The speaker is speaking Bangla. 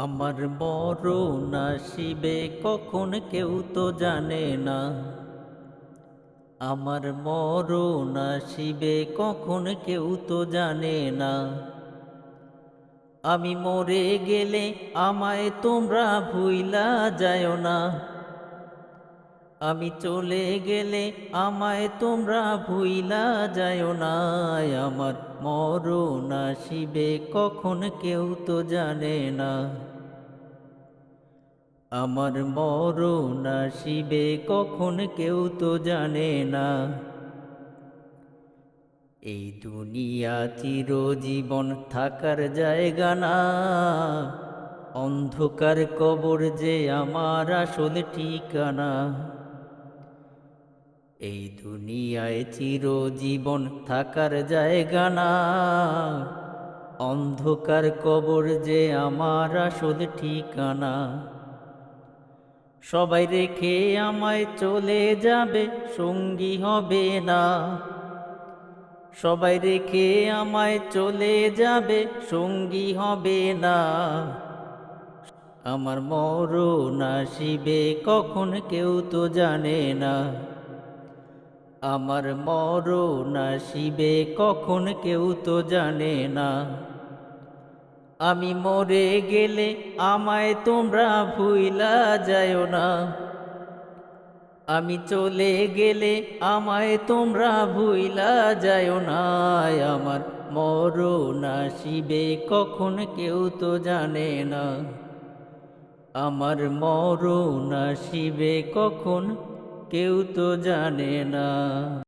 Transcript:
আমার মরণ আসিবে কখন কেউ তো জানে না। আমার মরণ আসিবে কখন কেউ তো জানে না। আমি মরে গেলে আমায় তোমরা ভুইলা যায় না। আমি চলে গেলে আমায় তোমরা ভুইলা যায় না। আমার মরণ আসিবে কখন কেউ তো জানে না। আমার মরণ আসিবে কখন কেউ তো জানে না। এই দুনিয়া চিরজীবন থাকার জায়গা না। অন্ধকার কবর যে আমার আসল ঠিকানা। এই দুনিয়ায় চিরজীবন থাকার জায়গা না। অন্ধকার কবর যে আমার আসল ঠিকানা। সবাই রেখে আমায় চলে যাবে, সঙ্গী হবে না। সবাই রেখে আমায় চলে যাবে, সঙ্গী হবে না। আমার মরণ আসিবে কখন কেউ তো জানে না। আমার মরণ আসিবে কখন কেউ তো জানে না। আমি মরে গেলে আমায় তোমরা ভুইলা যায় না। আমি চলে গেলে আমায় তোমরা ভুইলা যায় না। আমার মরণ আসিবে কখন কেউ তো জানে না। আমার মরণ আসিবে কখন কেউ তো জানে না।